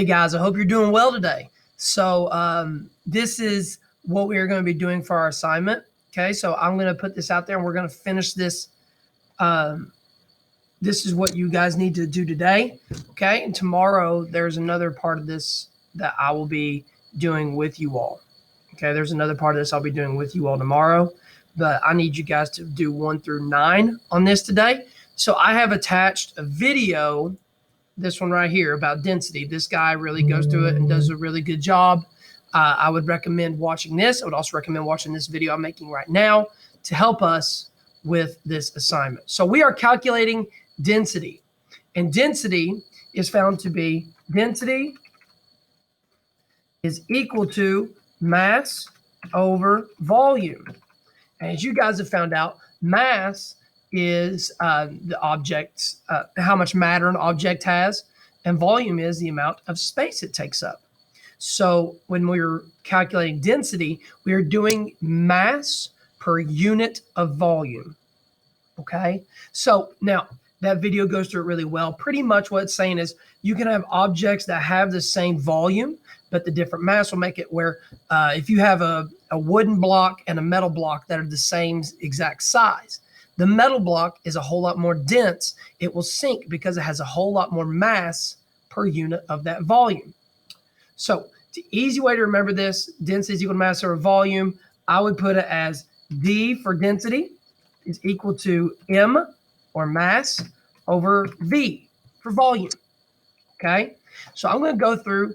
Hey guys, I hope you're doing well today. So this is what we are going to be doing for our assignment. Okay, so I'm going to put this out there and we're going to finish this. This is what you guys need to do today. Okay, and tomorrow there's another part of this that I will be doing with you all. Okay, there's another part of this I'll be doing with you all tomorrow, but I need you guys to do 1 through 9 on this today. So I have attached a video, this one right here, about density. This guy really goes through it and does a really good job. I would recommend watching this. I would also recommend watching this video I'm making right now to help us with this assignment. So we are calculating density, and density is found to be density is equal to mass over volume. And as you guys have found out, mass is the object's, how much matter an object has, and volume is the amount of space it takes up. So when we're calculating density, we are doing mass per unit of volume. Okay, so now that video goes through it really well. Pretty much what it's saying is you can have objects that have the same volume, but the different mass will make it where if you have a wooden block and a metal block that are the same exact size, the metal block is a whole lot more dense. It will sink because it has a whole lot more mass per unit of that volume. So the easy way to remember this, density is equal to mass over volume, I would put it as D for density is equal to M, or mass, over V for volume. Okay, so I'm going to go through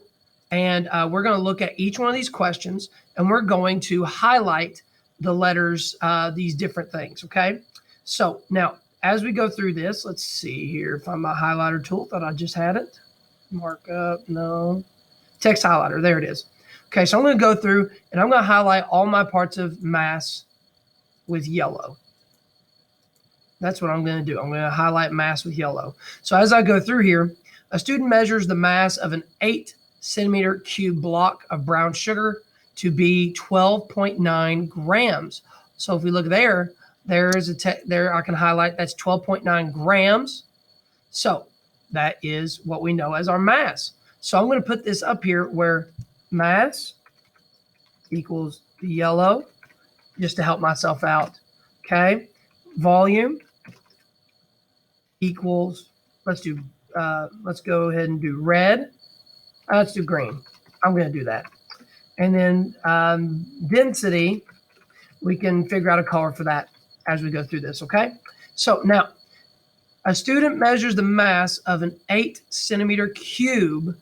and we're going to look at each one of these questions, and we're going to highlight the letters, these different things. Okay, so now as we go through this, let's see here. Find my highlighter tool. Thought I just had it. Mark up. No. Text highlighter. There it is. Okay, so I'm going to go through and I'm going to highlight all my parts of mass with yellow. That's what I'm going to do. I'm going to highlight mass with yellow. So as I go through here, a student measures the mass of an 8 centimeter cube block of brown sugar to be 12.9 grams. So if we look there, there's there I can highlight that's 12.9 grams. So that is what we know as our mass. So I'm going to put this up here where mass equals the yellow, just to help myself out. Okay, volume equals, let's go ahead and do red. Let's do green. I'm going to do that. And then density, we can figure out a color for that as we go through this. Okay, so now a student measures the mass of an 8 centimeter cube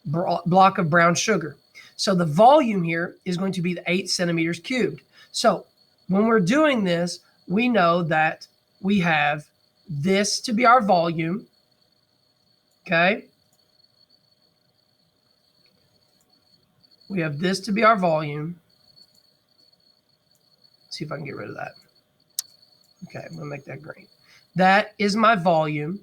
block of brown sugar. So the volume here is going to be the 8 centimeters cubed. So when we're doing this, we know that we have this to be our volume. Okay. We have this to be our volume. Let's see if I can get rid of that. Okay, I'm going to make that green. That is my volume.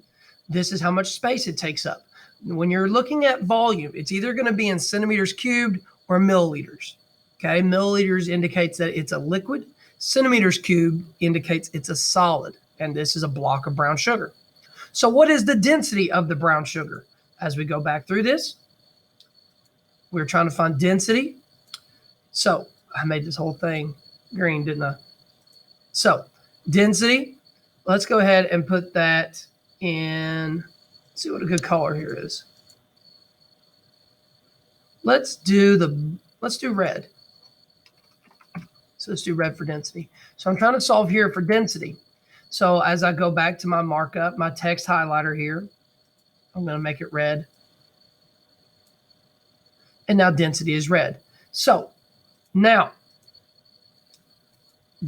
This is how much space it takes up. When you're looking at volume, it's either going to be in centimeters cubed or milliliters. Okay, milliliters indicates that it's a liquid. Centimeters cubed indicates it's a solid. And this is a block of brown sugar. So what is the density of the brown sugar? As we go back through this, we're trying to find density. So I made this whole thing green, didn't I? So density, let's go ahead and put that in. Let's see what a good color here is. Let's do red. So let's do red for density. So I'm trying to solve here for density. So as I go back to my markup, my text highlighter here, I'm going to make it red. And now density is red. So now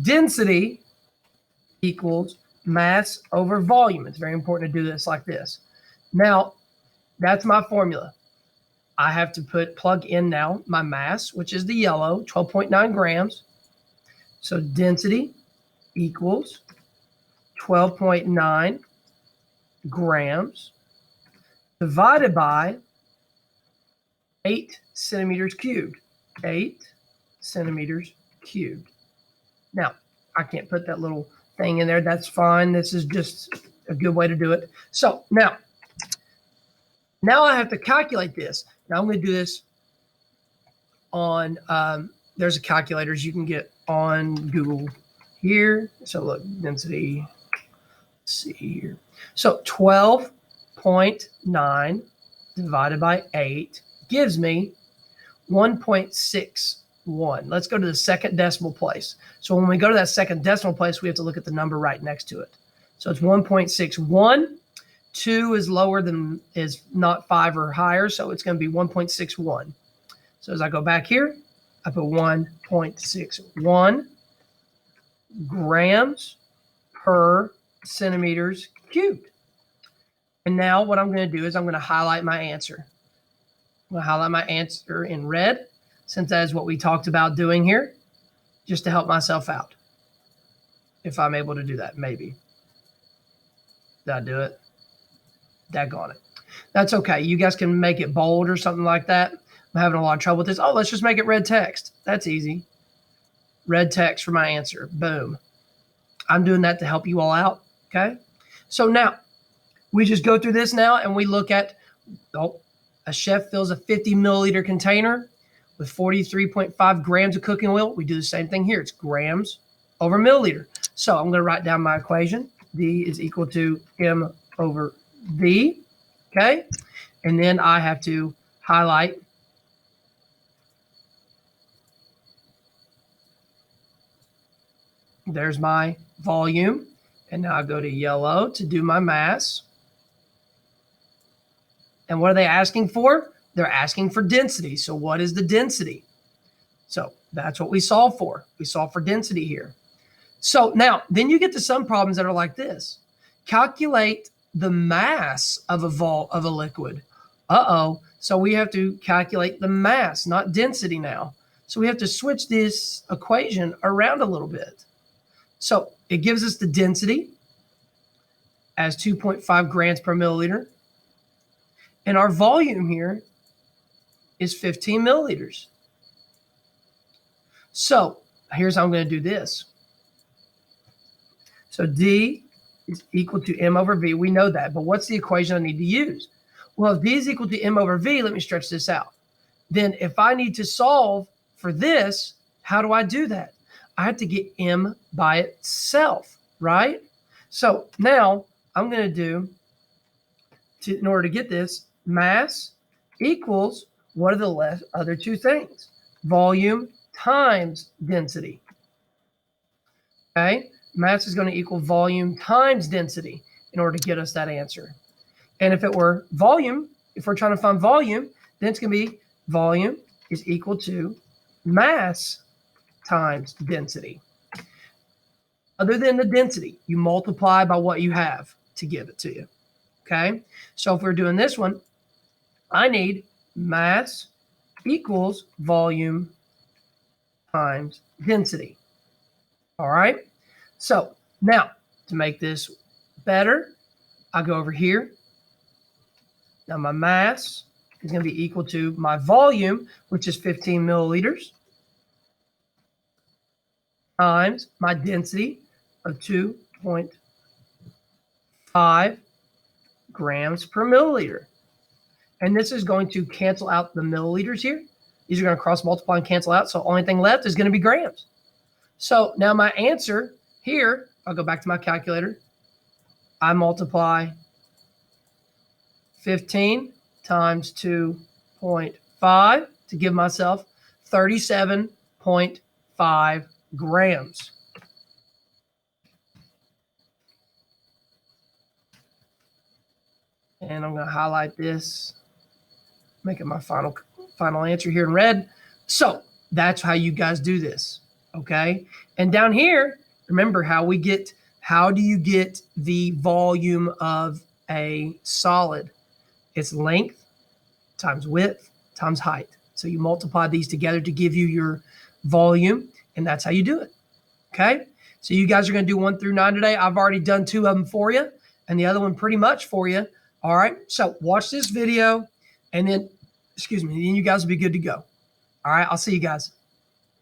density equals mass over volume. It's very important to do this like this. Now that's my formula. I have to plug in now my mass, which is the yellow, 12.9 grams. So density equals 12.9 grams divided by 8 centimeters cubed. 8 centimeters cubed. Now, I can't put that little thing in there. That's fine. This is just a good way to do it. So now, Now I have to calculate this. Now I'm going to do this on, there's a calculators you can get on Google here. So look, density, let's see here. So 12.9 divided by 8 gives me 1.61. Let's go to the second decimal place. So when we go to that second decimal place, we have to look at the number right next to it. So it's 1.61. 2 is lower than, is not 5 or higher, so it's going to be 1.61. So as I go back here, I put 1.61 grams per centimeters cubed. And now what I'm going to do is I'm going to highlight my answer. I'm going to highlight my answer in red, since that is what we talked about doing here, just to help myself out. If I'm able to do that, maybe. Did I do it? Daggone it. That's okay. You guys can make it bold or something like that. I'm having a lot of trouble with this. Oh, let's just make it red text. That's easy. Red text for my answer. Boom. I'm doing that to help you all out. Okay. So now we just go through this now and we look at, oh, a chef fills a 50 milliliter container with 43.5 grams of cooking oil. We do the same thing here. It's grams over milliliter. So I'm going to write down my equation. D is equal to M over V. Okay. And then I have to highlight there's my volume. And now I go to yellow to do my mass. And what are they asking for? They're asking for density. So what is the density? So that's what we solve for. We solve for density here. So now, then you get to some problems that are like this. Calculate the mass of a liquid. Uh-oh. So we have to calculate the mass, not density now. So we have to switch this equation around a little bit. So it gives us the density as 2.5 grams per milliliter. And our volume here is 15 milliliters. So here's how I'm going to do this. So D is equal to M over V. We know that, but what's the equation I need to use? Well, if D is equal to M over V, let me stretch this out. Then if I need to solve for this, how do I do that? I have to get M by itself, right? So now I'm going to do, in order to get this, mass equals, what are the other two things? Volume times density. Okay? Mass is going to equal volume times density in order to get us that answer. And if it were volume, if we're trying to find volume, then it's going to be volume is equal to mass times density. Other than the density, you multiply by what you have to give it to you. Okay? So if we're doing this one, I need mass equals volume times density. All right? So now, to make this better, I go over here. Now my mass is going to be equal to my volume, which is 15 milliliters, times my density of 2.5 grams per milliliter. And this is going to cancel out the milliliters here. These are going to cross multiply and cancel out. So the only thing left is going to be grams. So now my answer here, I'll go back to my calculator. I multiply 15 times 2.5 to give myself 37.5 grams. And I'm going to highlight this, make it my final answer here in red. So that's how you guys do this, okay? And down here, remember how do you get the volume of a solid? It's length times width times height. So you multiply these together to give you your volume, and that's how you do it, okay? So you guys are going to do 1 through 9 today. I've already done 2 of them for you, and the other one pretty much for you. All right, so watch this video, and then, then you guys will be good to go. All right, I'll see you guys.